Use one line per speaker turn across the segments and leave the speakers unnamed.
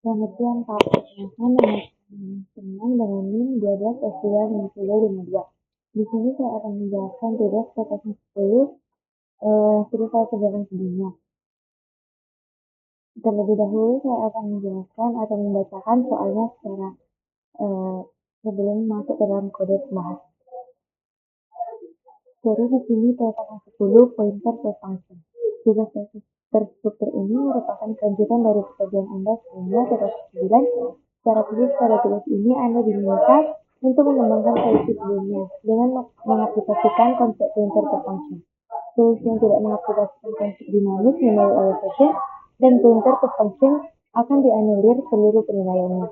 Selamat siang Pak, perkenalkan nama saya dengan NIM 12S25252. Di sini saya akan menjelaskan tugas PTN 10 seperti saya kerjakan sebelumnya. Terlebih dahulu saya akan menjelaskan atau membacakan soalnya secara sebelum masuk ke dalam kode pembahasan. Jadi di sini PTN 10 pointer to function. Tugas terstruktur ini merupakan kelanjutan dari pekerjaan Anda sebelumnya tugas 9. Secara khusus pada tugas ini Anda diminta untuk mengembangkan solusi sebelumnya dengan mengaplikasikan konsep pointer to function. Solusi yang tidak mengaplikasikan konsep dinamis memory allocation dan pointer to function akan dianulir seluruh penilaiannya.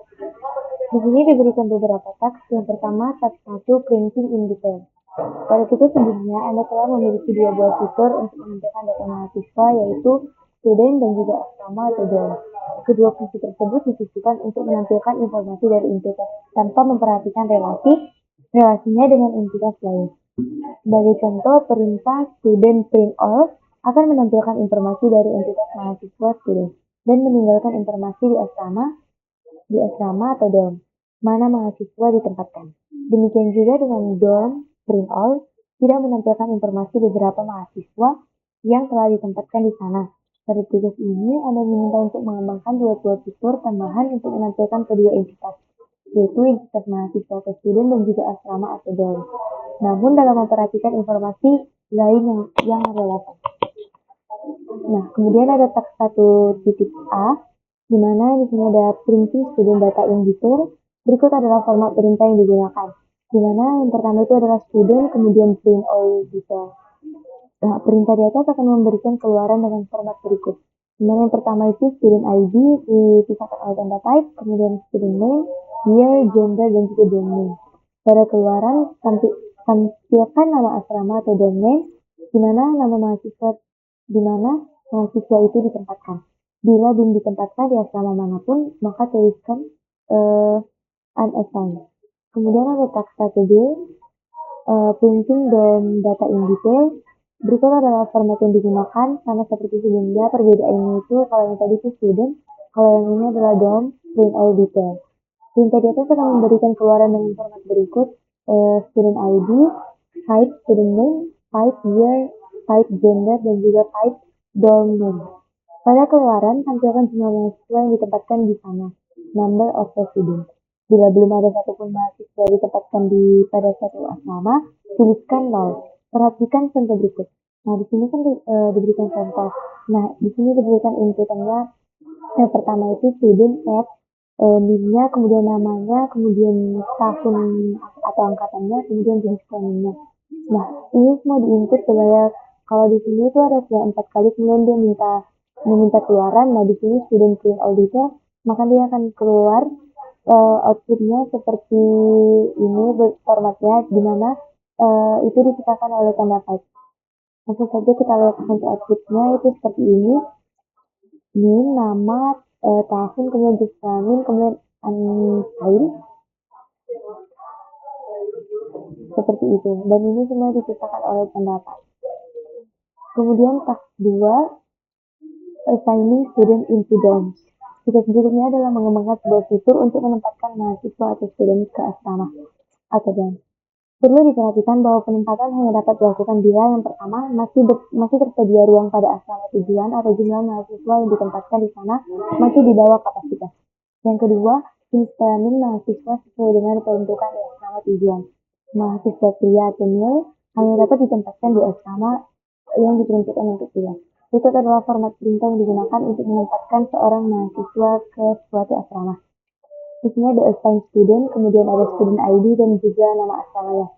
Di sini diberikan beberapa taks. Yang pertama, taks 1, printing in detail. Pada tugas sebelumnya, Anda telah memiliki dua buah fitur untuk menampilkan data mahasiswa, yaitu student dan juga asrama atau dorm. Kedua fungsi tersebut ditujukan untuk menampilkan informasi dari entitas tanpa memperhatikan relasinya dengan entitas lain. Sebagai contoh, perintah student print all akan menampilkan informasi dari entitas mahasiswa student dan meninggalkan informasi di asrama atau dorm, mana mahasiswa ditempatkan. Demikian juga dengan dorm print all tidak menampilkan informasi beberapa mahasiswa yang telah ditempatkan di sana. Pada tugas ini, Anda diminta untuk mengembangkan dua fitur tambahan untuk menampilkan kedua entitas, yaitu entitas mahasiswa atau student dan juga asrama atau dorm. Namun dalam memperhatikan informasi lain yang relevan. Nah, kemudian ada teks 1.a, di mana di sini ada printing student data in detail. Berikut adalah format perintah yang digunakan, di mana yang pertama itu adalah student, kemudian print all detail. Nah, perintah di atas akan memberikan keluaran dengan format berikut. Dimana yang pertama itu student ID dipisahkan oleh tanda type, kemudian student name, year, gender, dan juga dorm name. Pada keluaran tampilkan nama asrama atau dorm name, di mana nama mahasiswa itu ditempatkan. Bila belum ditempatkan di asrama manapun, maka tuliskan unassigned. Kemudian ada teks 1B, printing dan data in detail. Berikut adalah format yang digunakan, sama seperti sebelumnya. Perbedaannya itu kalau yang tadi itu student, kalau yang ini adalah dorm, print all detail. Perintah di atas akan memberikan keluaran dengan format berikut: student ID, type student name, type year, type gender, dan juga type dorm name. Pada keluaran, tampilkan jumlah mahasiswa yang ditempatkan di sana, number of residents. Bila belum ada satupun mahasiswa ditempatkan pada satu asrama, tuliskan 0. Perhatikan contoh berikut. Nah, di sini kan diberikan contoh. Nah, di sini diberikan inputannya. Yang pertama itu student at NIM-nya, kemudian namanya, kemudian tahun atau angkatannya, kemudian jenis kelaminnya. Nah, ini semua diinput supaya kalau di sini itu ada 4 kali, kemudian dia meminta keluaran. Nah, di sini student print all detail, maka dia akan keluar outputnya seperti ini formatnya, di mana itu dipisahkan oleh tanda type. Langsung saja kita lihat untuk outputnya itu seperti ini. NIM, nama, tahun, kemudian jenis kelamin, kemudian unsigned, seperti itu. Dan ini semua dipisahkan oleh tanda type. Kemudian task 2, assigning student into dorms. Tugas berikutnya adalah mengembangkan sebuah fitur untuk menempatkan mahasiswa atau student ke asrama atau dorm. Perlu diperhatikan bahwa penempatan hanya dapat dilakukan bila yang pertama masih tersedia ruang pada asrama tujuan atau jumlah mahasiswa yang ditempatkan di sana masih di bawah kapasitas. Yang kedua, jenis kelamin mahasiswa sesuai dengan peruntukan di asrama tujuan. Mahasiswa pria atau male hanya dapat ditempatkan di asrama yang diperuntukkan untuk pria. Berikut adalah format perintah yang digunakan untuk menempatkan seorang mahasiswa ke suatu asrama. Di sini ada assign student, kemudian ada student ID dan juga nama asramanya.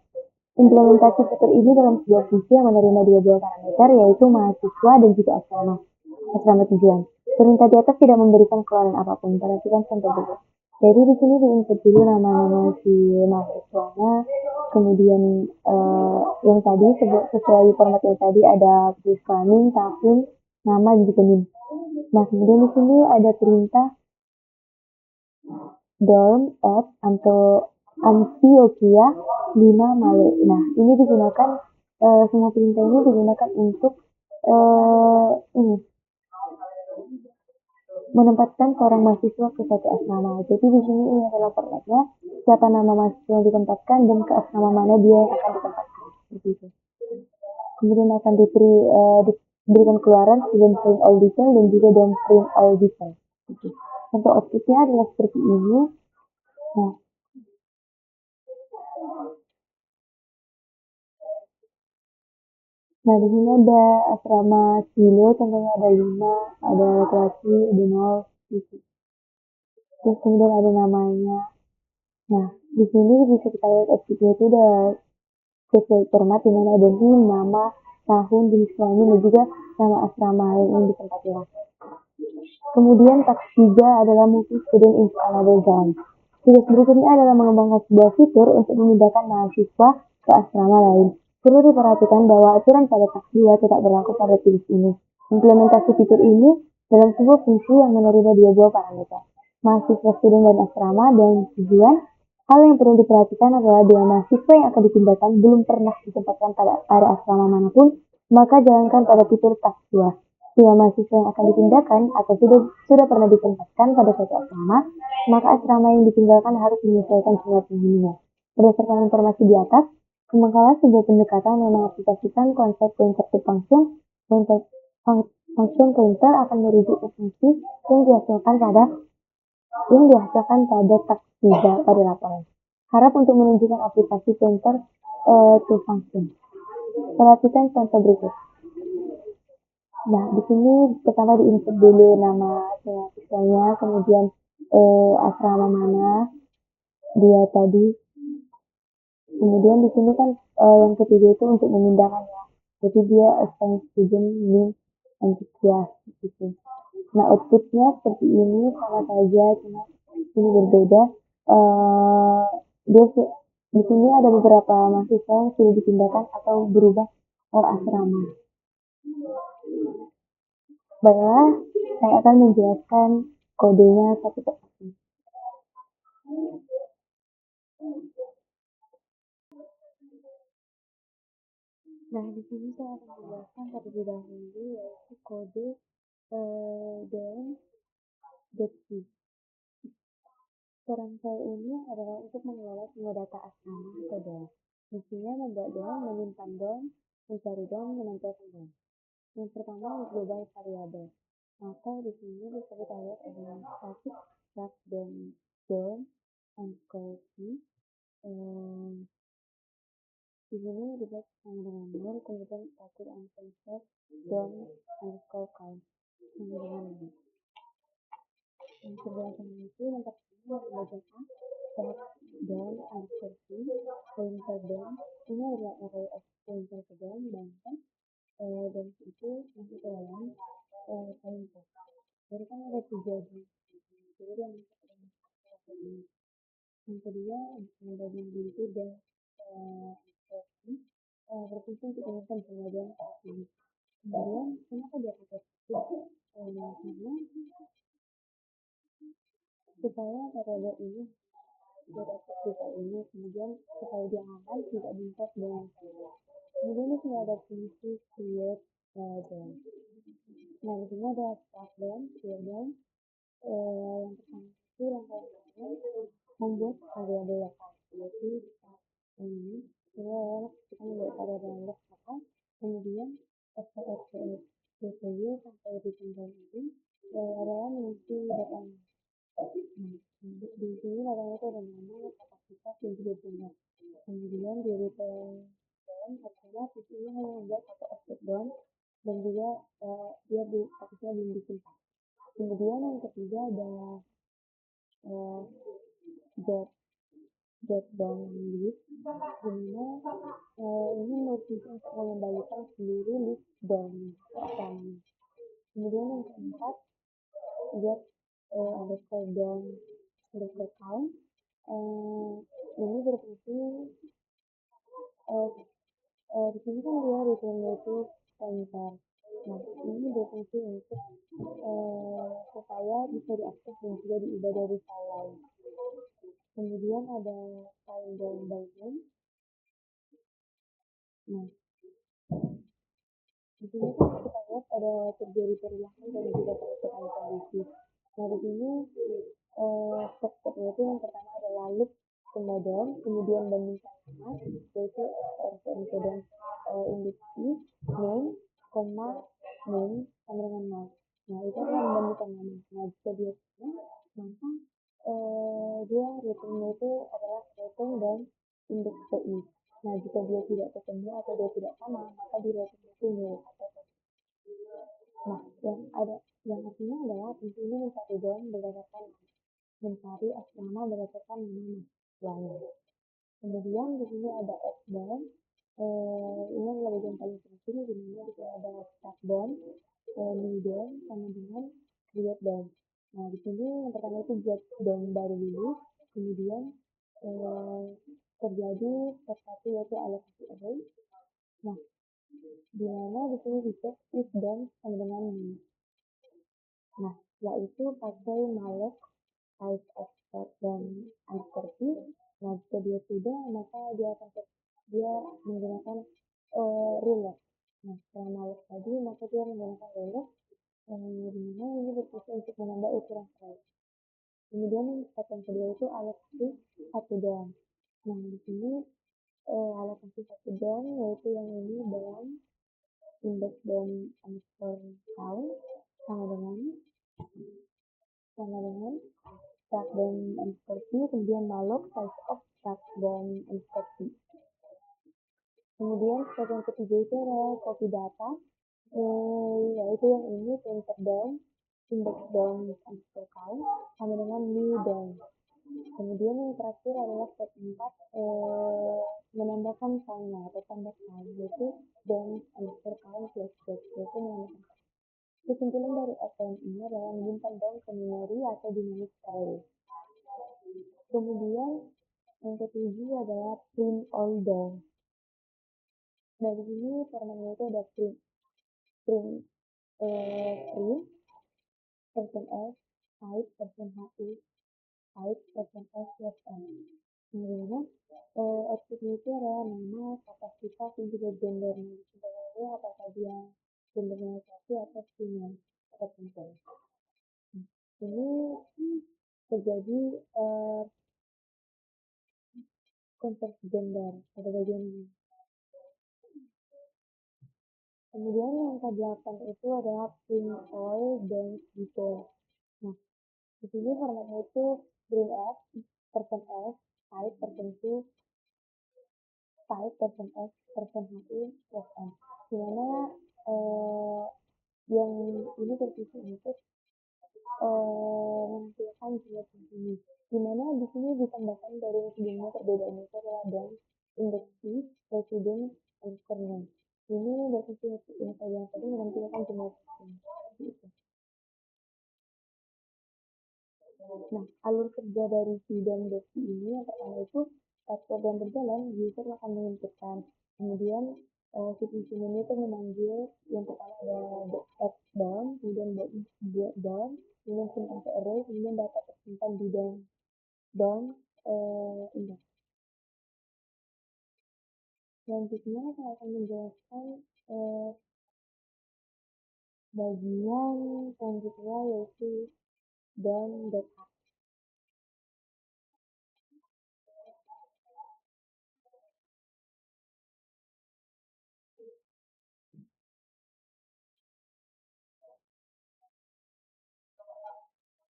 Implementasi fitur ini dalam sebuah fungsi yang menerima dua buah parameter, yaitu mahasiswa dan juga asrama tujuan. Perintah di atas tidak memberikan keluaran apapun. Perhatikan contoh berikut. Jadi di sini diinput dulu nama si mahasiswanya, kemudian yang tadi sesuai format yang tadi ada jenis kelamin, tahun, nama, dan juga NIM. Nah, kemudian di sini ada perintah dorm at Antioquia 5 Male. Nah, ini digunakan semua perintah ini digunakan untuk menempatkan seorang mahasiswa ke suatu asrama. Jadi di sini ini adalah formatnya, siapa nama mahasiswa yang ditempatkan dan ke asrama mana dia yang akan ditempatkan. Seperti itu. Kemudian akan diberikan keluaran student print all detail dan juga print all detail. Gitu. Contoh outputnya adalah seperti ini. Nah, Nah, di sini ada asrama kilo, contohnya ada 5, ada laki-laki, ada 0, gitu. Terus kemudian ada namanya. Nah, di sini bisa kita lihat outputnya itu udah sesuai format di mana ada NIM, nama, tahun, jenis kelamin, dan juga nama asrama yang ingin ditempati. Kemudian task 3 adalah moving student into another zone. Tugas berikutnya adalah mengembangkan sebuah fitur untuk memindahkan mahasiswa ke asrama lain. Perlu diperhatikan bahwa aturan pada task 2 tidak berlaku pada tugas ini. Implementasi fitur ini dalam sebuah fungsi yang menerima dua buah parameter, mahasiswa, student, dan asrama, dan tujuan. Hal yang perlu diperhatikan adalah dua mahasiswa yang akan dipindahkan belum pernah ditempatkan pada asrama manapun, maka jalankan pada fitur task 2. Bila mahasiswa yang akan dipindahkan atau sudah pernah ditempatkan pada suatu asrama, maka asrama yang ditinggalkan harus menyesuaikan jumlah penghuninya. Berdasarkan informasi di atas, kembangkanlah sebuah pendekatan yang mengaplikasikan konsep pointer to function. Function pointer akan merujuk ke fungsi yang dihasilkan pada task 3 pada laporan. Harap untuk menunjukkan aplikasi pointer to function. Perhatikan contoh berikut. Nah, di sini pertama diinput dulu nama mahasiswanya, kemudian asrama mana dia tadi. Kemudian di sini kan yang ketiga itu untuk memindahkan ya. Jadi dia assign student name antusias gitu. Nah, outputnya seperti ini sama saja, cuma ini berbeda. Dia di sini ada beberapa mahasiswa yang sudah dipindahkan atau berubah asrama. Baiklah, saya akan menjelaskan kodenya satu persatu. Nah, di sini saya akan menjelaskan terlebih dahulu yaitu kode DOM.C. Peran saya ini adalah untuk mengelola semua data asrama atau DOM. Fungsinya membuat DOM, menyimpan DOM, mencari DOM, menempelkan DOM. Yang pertama, global variable. Maka di sini bisa kita lihat ada static start DOM underscore C. Di sini dibuat sama dengan nol, kemudian static uncensored DOM underscore count sama dengan nol. Yang sebelahnya itu yang pertama bagian A, start DOM underscore C, pointer DOM. Ini adalah array of pointer ke DOM, dan itu masuk ke dalam pointer. Jadi kan ada 3 DOM. Jadi yang kedua bagian B itu dan berfungsi untuk menentukan pengajian saat ini. Kemudian kenapa dia pakai itu? Karena supaya variabel ini kemudian supaya dia aman tidak diimport dengan salah. Kemudian di sini ada fungsi create DOM. Nah, di sini ada start DOM, create DOM. Yang pertama itu yang membuat variabel lokal, yaitu start ini. Kita membuat variabel lokal, kemudian SPSPS CPU sampai di tempat ini adalah mengisi data. Di sini datanya itu ada nama, kapasitas, dan juga jumlah. Kemudian di return DOM artinya CPU hanya membuat satu objek DOM dan juga dia fokusnya belum disimpan. Kemudian yang ketiga adalah get DOM list, dimana ini berfungsi untuk mengembalikan seluruh list DOM asalnya. Kemudian yang keempat get underscore DOM underscore count. Ini berfungsi di sini kan dia returnnya itu pointer. Nah, ini berfungsi untuk supaya bisa diakses dan juga diubah dari file lain. Kemudian ada file DOM by name. Nah, di sini kita lihat ada terjadi perubahan dan juga perubahan kondisi. Nah, di sini step-stepnya itu yang pertama adalah loop kemudian bandingkan nama, yaitu kemudian indeks i, name, koma, name, sama dengan nol. Nah, itu adalah membandingkan nama. Nah, jika dia sama, maka dia returnnya itu adalah return dan indeks pi. Nah, jika dia tidak ketemu atau dia tidak sama, maka di return itu nil atau nah, yang artinya adalah fungsi ini mencari doang berdasarkan mencari asrama berdasarkan nama mahasiswanya. Kemudian di sini ada X-down. Ini adalah bagian paling penting di mana di sini ada start down, new down, sama dengan create down. Nah, di sini yang pertama itu get down baru dulu, kemudian terjadi step 1 yaitu alokasi array. Nah, di mana di sini dicek if down sama dengan new. Nah, yaitu pakai malloc size of start dan underscore p. Nah, jika dia sudah, maka dia menggunakan ruler. Nah, setelah malloc tadi, maka dia menggunakan ruler. Di mana ini berfungsi untuk menambah ukuran file. Kemudian step yang kedua itu alokasi satu doang. Nah, di sini alokasi satu doang yaitu yang ini doang index dan underscore count sama dengan start dan underscore p, kemudian malloc size of start dan underscore p. Kemudian step yang ketiga itu adalah copy data, yaitu yang ini printer down, index down underscore count sama dengan new down. Kemudian yang terakhir adalah step 4, menambahkan filenya atau tambah file, yaitu down underscore count plus dot, yaitu menambahkan. Kesimpulan dari FM ini adalah menyimpan down ke memori atau dynamic array. Kemudian yang ketujuh adalah print all down. Nah, di sini formatnya itu ada print person s, type person hi, type person s plus n. Nah, outputnya itu adalah nama, kapasitas, dan juga gendernya. Sebenarnya apakah dia gendernya laki atau female atau perempuan. Ini terjadi konversi gender pada bagian ini. Kemudian yang ke-8 itu adalah print all down detail. Nah, di sini formatnya itu print f, person s, type person 2, type person s, person hi, plus n. Dimana yang ini terpisah untuk menghasilkan jenis ini. Dimana di sini ditambahkan dari sebelumnya perbedaan itu adalah dan indeks i, resident, underscore name. Ini berfungsi info yang tadi menampilkan jumlah itu. Nah, alur kerja dari si dan si ini yang pertama itu saat program berjalan, user akan menginputkan. Kemudian si function ini itu memanggil yang pertama ada x down, kemudian down, kemudian simpan ke array, kemudian data tersimpan di down index. Selanjutnya saya akan menjelaskan bagian selanjutnya yaitu down.h.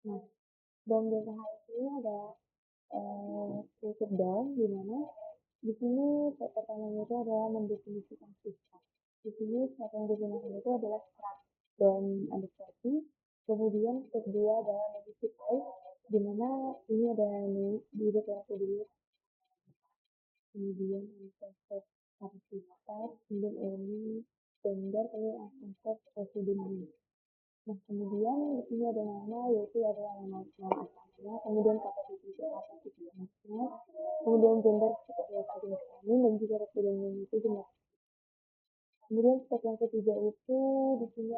Nah, down.h ini ada cukup down di mana di sini step pertamanya itu adalah mendefinisikan sifat. Di sini step yang digunakan itu adalah struct dan underscore p. Kemudian step 2 adalah modify, di mana ini ada di deklarasi dulu. Kemudian step parasitas, kemudian ini gender, kemudian asal resident. Nah, kemudian di sini ada nama, yaitu adalah nama asalnya, kemudian kapasitasnya, kemudian gender seperti yang tadi kami, dan juga residennya itu jumlah. Kemudian step yang ketiga itu di sini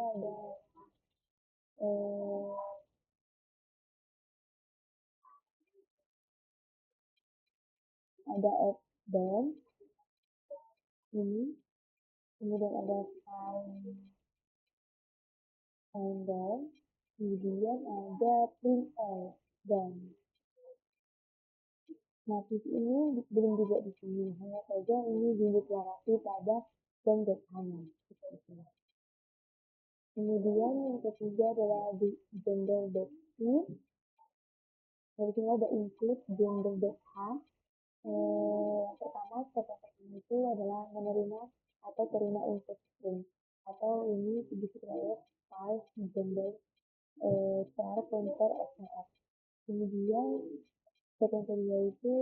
ada add down ini, kemudian ada find down, Kemudian ada print dan natif ini belum juga di sini, hanya saja ini dideklarasi pada hanya seperti itu. Kemudian yang ketiga adalah di gender.h. Dari sini ada include gender.h. Yang pertama, step yang pertama itu adalah menerima atau terima input string, atau ini disebut oleh file gender char pointer str. Kemudian step yang kedua itu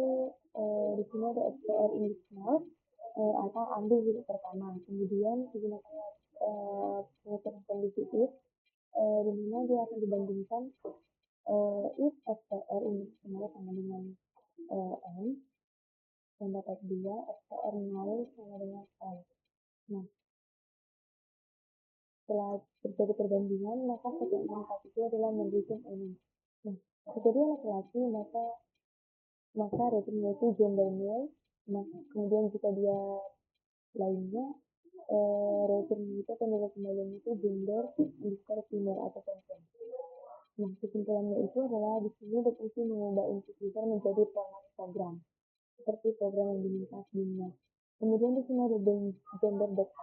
di sini ada str initial atau ambil huruf pertama. Kemudian digunakan pengaturan kondisi if, di mana dia akan dibandingkan if str initial sama dengan n, dan dapat dua str null sama dengan n. Nah, setelah terjadi perbandingan, maka step yang keempat itu adalah memberikan ini. Nah, jika dia laki-laki, maka ratingnya itu gender male. Nah, kemudian jika dia lainnya, ratingnya itu akan kembalinya itu gender underscore female atau perempuan. Nah, kesimpulannya itu adalah di sini definisi mengubah input user menjadi format program, seperti program yang diminta sebelumnya. Kemudian di sini ada gender.h.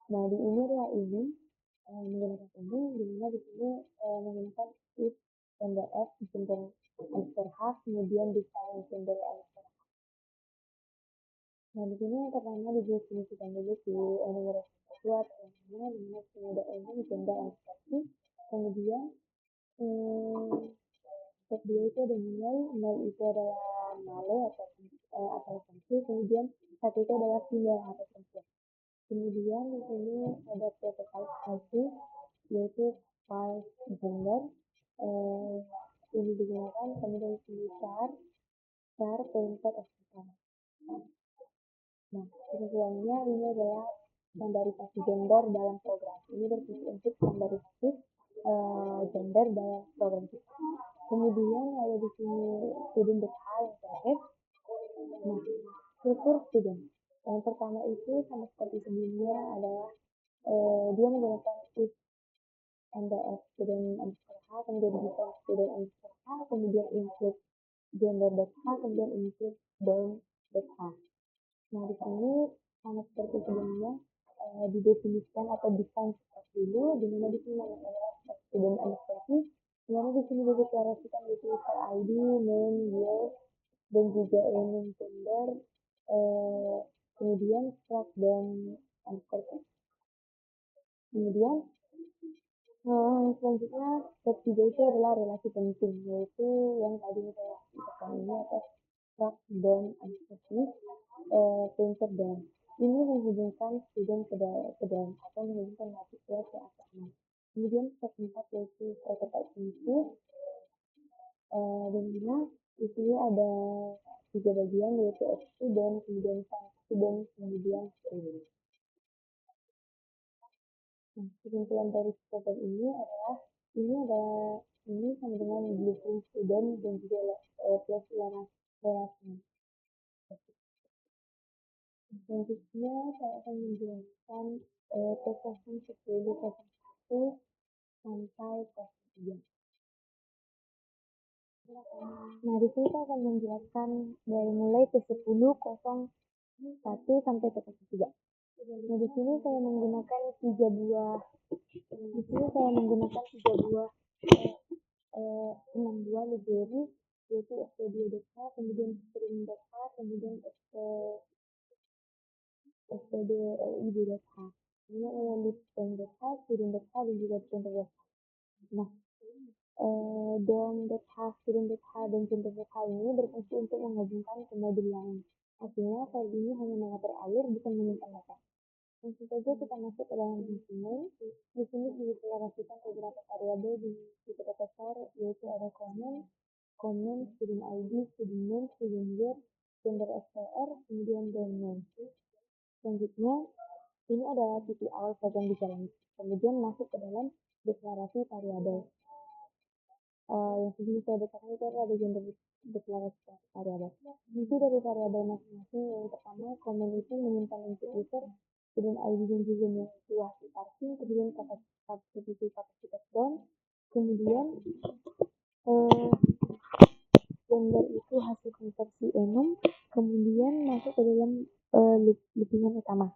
Nah, di ini adalah ini menggunakan ini, di mana di sini menggunakan if gender f gender underscore h, kemudian define gender underscore. Nah, di sini yang pertama didefinisikan dulu si enumerasi keyword yang di mana sini ada ini gender underscore. Kemudian step 2 itu ada nilai itu adalah male atau sensi, kemudian satu itu adalah female atau perempuan. Kemudian di sini ada protokol sensi, yaitu file gender ini digunakan, kemudian sini char pointer etc. Nah, kesimpulannya ini adalah standarisasi gender dalam program. Ini berfungsi untuk standarisasi gender dalam program kita. Kemudian ada di sini student.h yang terakhir. Nah, struktur student. Yang pertama itu sama seperti sebelumnya adalah dia menggunakan if ndf student underscore h, kemudian define student underscore h, kemudian include gender.h, kemudian include dorm.h. Nah, di sini sama seperti sebelumnya didefinisikan atau define seperti dulu, di mana di sini namanya student underscore h, di mana di sini dideklarasikan yaitu user ID, name, year, dan juga name gender, kemudian struct dan underscore. Kemudian selanjutnya step 3 itu adalah relasi penting, yaitu yang tadi saya sebutkan ini atau struct dan underscore pointer dan ini menghubungkan student ke dan atau menghubungkan mahasiswa ke asrama. Kemudian step 4 yaitu prototype fungsi, di mana di sini ada 3 bagian yaitu student, kemudian student, kemudian string. Nah, kesimpulan dari program ini adalah ini sama dengan blueprint student dan juga plus relasi. Selanjutnya saya akan menjelaskan T01 sampai T3. Nah, di sini saya akan menjelaskan dari mulai T10 sampai T3. Nah, di sini saya menggunakan 3 buah. Di sini saya menggunakan 3 buah 6 buah library, yaitu std.h, kemudian string.h, kemudian std.id.h. Ini adalah list.h, student.h, dan juga gender.h. Nah, dom.h, student.h, dan gender.h ini berfungsi untuk menghubungkan ke modul lain. Artinya, file ini hanya mengatur alir, bukan menyimpan data. Langsung saja kita masuk ke dalam instrumen. Di sini dideklarasikan beberapa variabel di tipe dasar, yaitu ada comment, student ID, student name, student year, gender str, kemudian domain. Selanjutnya, ini adalah titik awal program dijalankan. Kemudian masuk ke dalam deklarasi variabel. Yang sebelum saya bacakan itu adalah bagian dari deklarasi variabel. Isi dari variabel masing-masing yang pertama, comment itu menyimpan input user, student ID dan juga name itu hasil parsing, kemudian kapasitas down, Kemudian eh, gender itu hasil konversi enum, kemudian masuk ke dalam loopingan utama,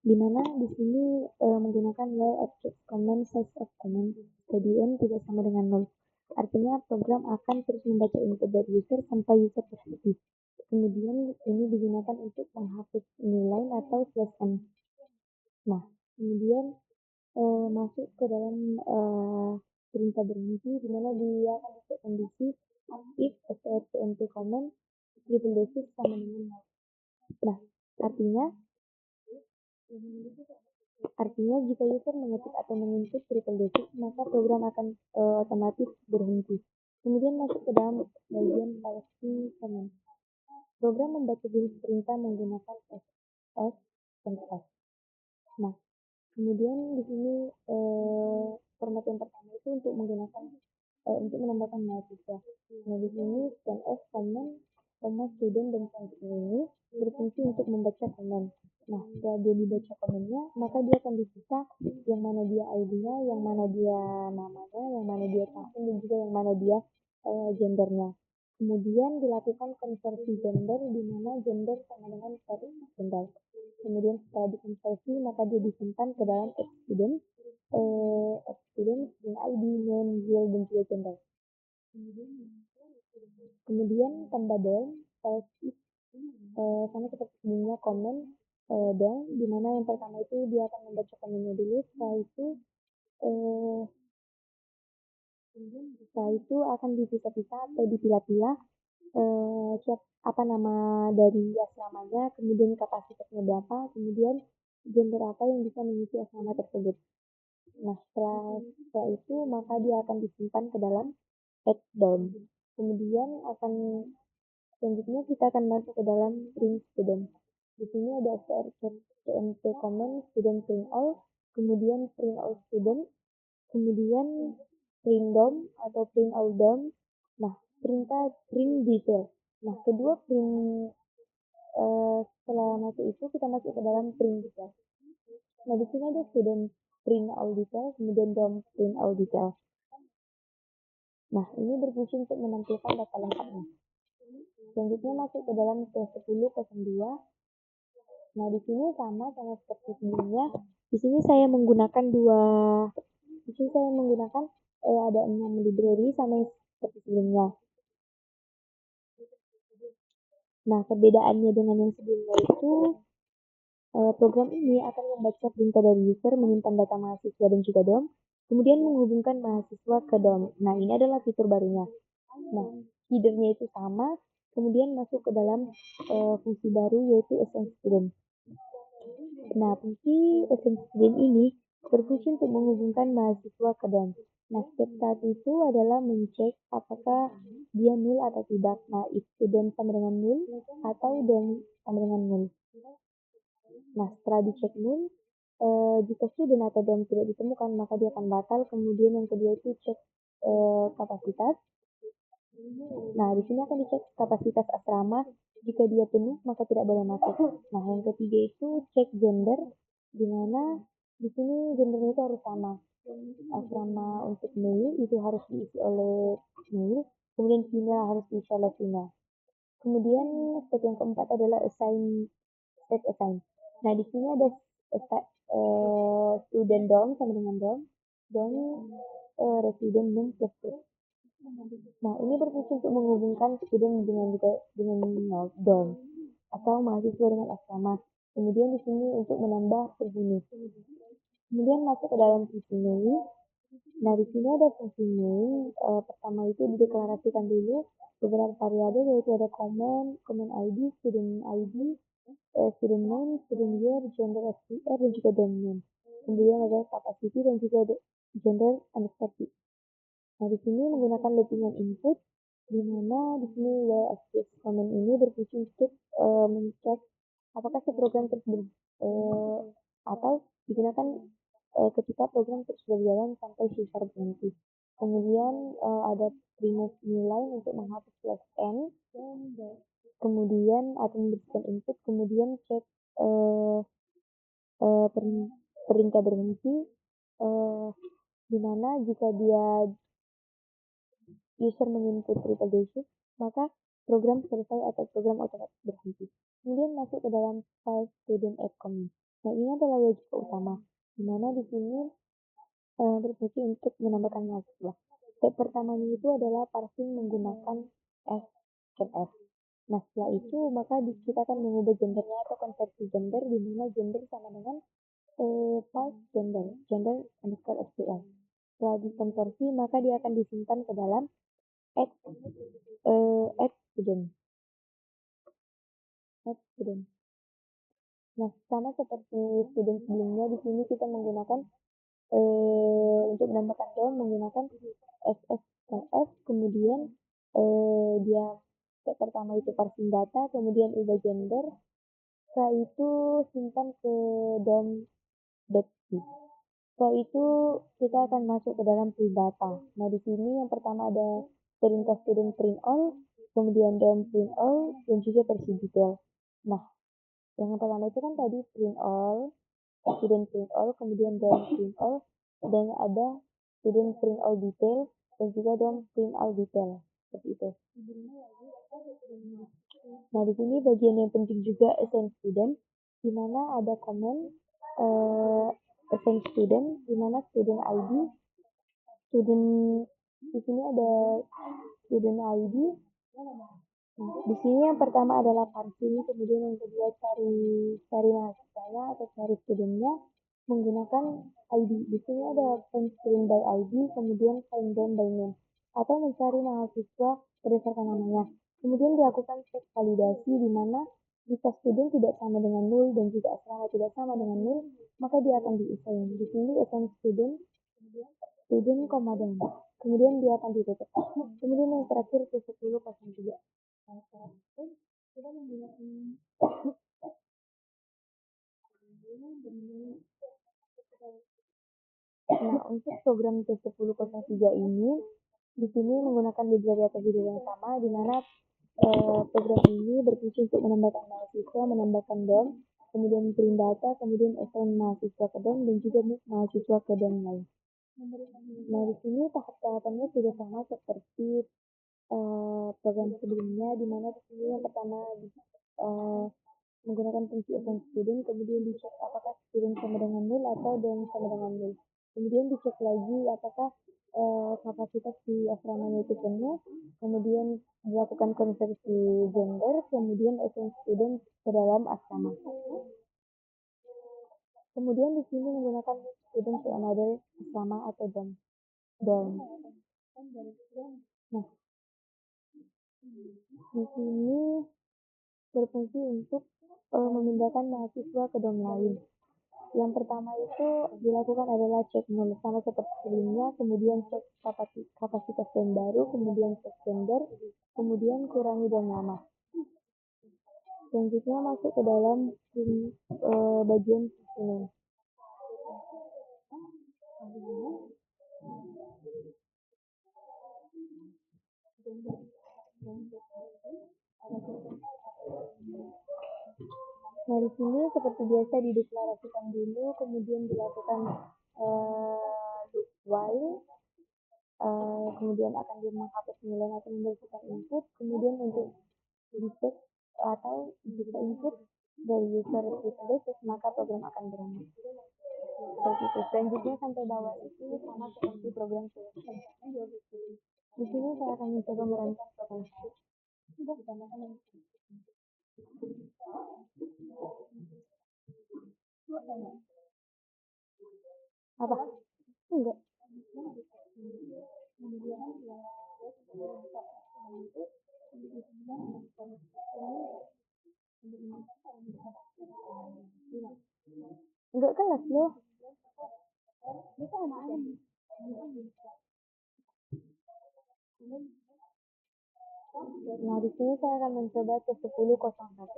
di mana di sini menggunakan y object comment size of comment stdium tidak sama dengan 0. Artinya program akan terus membaca input dari user sampai user berhenti. Kemudian ini digunakan untuk menghapus nilai atau slash n. Nah, kemudian masuk ke dalam perintah berhenti, di mana dia akan dicek kondisi if strcmp comment triple basis sama dengan 0. Nah, artinya jika user mengetik atau menginput triple digit, maka program akan otomatis berhenti. Kemudian masuk ke dalam bagian seleksi command. Program membaca jenis perintah menggunakan S, dan S. Nah, kemudian di sini format yang pertama itu untuk menggunakan untuk menambahkan mahasiswa. Nah, di sini scanf command student dan function ini berfungsi untuk membaca komen. Nah, setelah dia dibaca komennya, maka dia akan disita yang mana dia ID-nya, yang mana dia namanya, yang mana dia tahun, dan juga yang mana dia gendernya. Kemudian dilakukan konversi gender, di mana gender sama dengan gender. Kemudian setelah dikonversi, maka dia disimpan ke dalam student, string ID, name, year, dan juga gender. Kemudian tambah down, sama seperti sebelumnya komen down, di mana yang pertama itu dia akan membaca komennya dulu, setelah itu akan dipisah-pisah atau dipilah-pilah apa nama dari asramanya, kemudian kapasitasnya berapa, kemudian gender apa yang bisa mengisi asrama tersebut. Nah, setelah itu maka dia akan disimpan ke dalam add down. Kemudian selanjutnya kita akan masuk ke dalam print student. Di sini ada strcmp comment student print all, kemudian print all student, kemudian print dom atau print all dom. Nah, print detail. Nah, kedua print setelah masuk itu kita masuk ke dalam print detail. Nah, di sini ada student print all detail, kemudian dom print all detail. Nah, ini berfungsi untuk menampilkan data lengkapnya. Selanjutnya masuk ke dalam T1002. Nah, di sini sama seperti sebelumnya. Di sini saya menggunakan ada 6 library sama seperti sebelumnya. Nah, perbedaannya dengan yang sebelumnya itu program ini akan membaca perintah dari user, menyimpan data mahasiswa dan juga DOM, kemudian menghubungkan mahasiswa ke DOM. Nah, ini adalah fitur barunya. Nah, headernya itu sama, kemudian masuk ke dalam fungsi baru yaitu assign student. Nah, fungsi assign student ini berfungsi untuk menghubungkan mahasiswa ke DOM. Nah, step saat itu adalah mencek apakah dia nul atau tidak. Nah, if student sama dengan nul atau DOM sama dengan nul. Nah, setelah dicek nul, jika student atau DOM tidak ditemukan, maka dia akan batal. Kemudian yang kedua itu cek kapasitas. Nah, di sini akan dicek kapasitas asrama. Jika dia penuh, maka tidak boleh masuk. Nah, yang ketiga itu cek gender, di mana di sini gendernya itu harus sama. Asrama untuk male itu harus diisi oleh male, kemudian female harus diisi oleh female. Kemudian step yang keempat adalah assign. Nah, di sini ada student DOM sama dengan DOM resident dan plus. Nah, ini berfungsi untuk menghubungkan student dengan DOM atau mahasiswa dengan asrama. Kemudian di sini untuk menambah penghuni. Kemudian masuk ke dalam fungsi main. Nah, di sini ada fungsi main. Pertama itu dideklarasikan dulu beberapa variabel, yaitu ada comment ID, student student name, student year, gender STR, dan juga domain. Kemudian ada capacity dan juga gender underscore. Nah, di sini menggunakan loopingan input, di mana di sini object comment ini berfungsi untuk mencek apakah si program tersebut atau digunakan ketika program terus berjalan sampai user berhenti. Kemudian ada remove nilai untuk menghapus slash n, kemudian atau memberikan input, kemudian cek perintah berhenti, dimana jika user menginput triple digit, maka program selesai atau program otomatis berhenti. Kemudian masuk ke dalam file student add comment. Nah, ini adalah logika utama, dimana di sini berfungsi untuk menambahkan mahasiswa. Step pertamanya itu adalah parsing menggunakan s. Nah, setelah itu maka kita akan mengubah gendernya atau konversi gender, di mana gender sama dengan parse gender underscore SQL. Setelah dikonversi, maka dia akan disimpan ke dalam add student. Nah, sama seperti student sebelumnya, di sini kita menggunakan untuk menambahkan DOM menggunakan ss dan s, kemudian dia step pertama itu parsing data, kemudian ubah gender, setelah itu simpan ke DOM.c. Setelah itu kita akan masuk ke dalam print data. Nah, di sini yang pertama ada perintah student print all, kemudian DOM print all, dan juga versi detail. Nah, yang pertama itu kan tadi print all, student print all, kemudian DOM print all, dan ada student print all detail, dan juga DOM print all detail. Seperti itu. Nah, di sini bagian yang penting juga assign student, di mana ada komen assign student, di mana student ID, di sini ada student ID. Di sini yang pertama adalah parsing, kemudian yang kedua cari mahasiswanya atau cari studentnya menggunakan ID. Di sini ada find student by ID, kemudian find them by name, atau mencari mahasiswa berdasarkan namanya. Kemudian dilakukan cek validasi, di mana jika student tidak sama dengan nul dan jika asrama tidak sama dengan nul, maka dia akan di-assign. Di sini assign student, kemudian dia akan ditutup. Kemudian yang terakhir T1003. Nah, untuk program T1003 ini di sini menggunakan library atau video yang sama, di mana program ini berfungsi untuk menambahkan mahasiswa, menambahkan DOM, kemudian print data, kemudian assign mahasiswa ke DOM, dan juga move mahasiswa ke DOM lain. Nah, di sini tahap-tahapannya sudah sama seperti program sebelumnya, di mana di sini yang pertama menggunakan fungsi assign student, kemudian dicek apakah student sama dengan nil atau DOM sama dengan nil. Kemudian dicek lagi apakah kapasitas di asramanya itu penuh, kemudian dilakukan konversi gender, kemudian assign student ke dalam asrama. Kemudian di sini menggunakan student to another asrama atau DOM. Nah, di sini berfungsi untuk memindahkan mahasiswa ke DOM lain. Yang pertama itu dilakukan adalah cek nul, sama seperti sebelumnya, kemudian cek kapasitas DOM baru, kemudian cek gender, kemudian kurangi DOM lama. Selanjutnya masuk ke dalam bagian name. Nah, di sini seperti biasa dideklarasikan dulu, kemudian dilakukan loop while, kemudian akan menghapus nilai atau memberikan input, kemudian untuk dicek atau jika input dari user replaces, maka program akan berhenti. Seperti itu. Selanjutnya sampai bawah itu sama seperti program sebelumnya. Di sini saya akan mencoba merancang program script. Apa? Enggak. Enggak kelas loh. Nah, di sini saya akan mencoba T1001.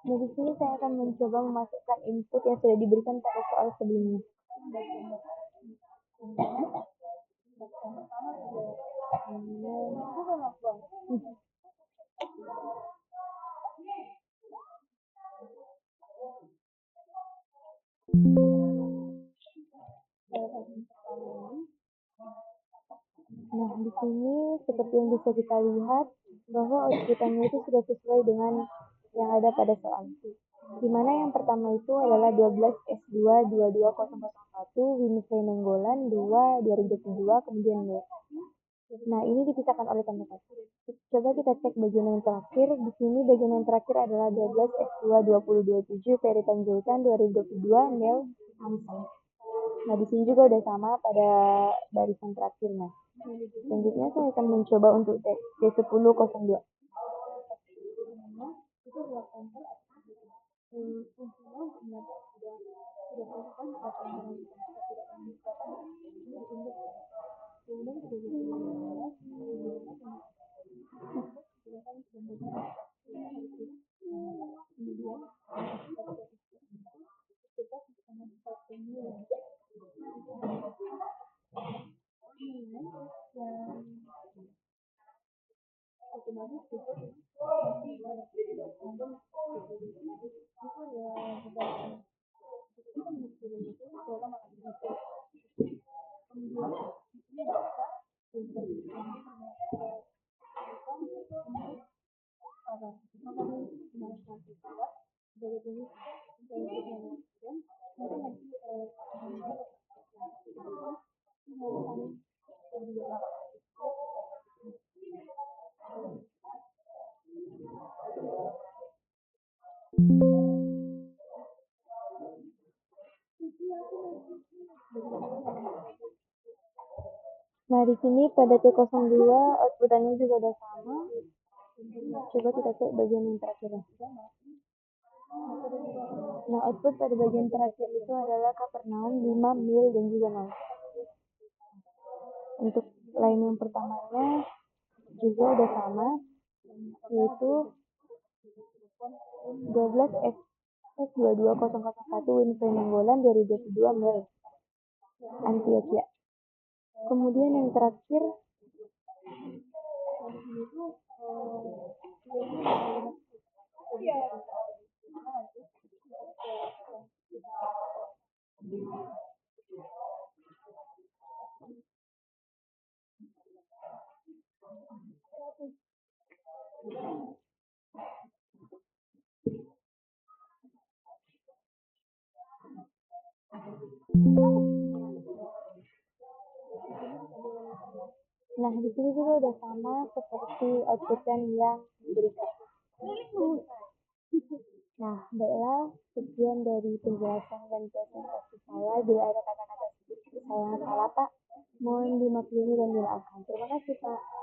Nah, di sini saya akan mencoba memasukkan input yang sudah diberikan pada soal sebelumnya. Nah, di sini seperti yang bisa kita lihat bahwa outputannya itu sudah sesuai dengan yang ada pada soal. Di mana yang pertama itu adalah 12 S2 22001 Winifred Nenggolan 2 2022 kemudian B. Nah, ini dipisahkan oleh tanda kutip. Coba kita cek bagian yang terakhir. Di sini bagian yang terakhir adalah 12 S2 2027 Ferry Tanjaitan 2022 Mel Hamsan. Nah, di sini juga udah sama pada barisan terakhirnya. Selanjutnya saya akan mencoba untuk D1002. Nah, di sini pada T02 outputannya juga udah sama. Coba kita cek bagian yang terakhir. Nah, output pada bagian terakhir itu adalah Kapernaum 5 mil dan juga 0. Untuk line yang pertamanya juga udah sama, yaitu 12 S 22001 Winifred Nenggolan 2022 mil Antioquia. Kemudian yang terakhir nah, di sini juga udah sama seperti outputan yang diberikan. Nah, baiklah, sekian dari penjelasan dan presentasi saya. Bila ada kata-kata saya salah, Pak, mohon dimaklumi dan dimaafkan. Terima kasih, Pak.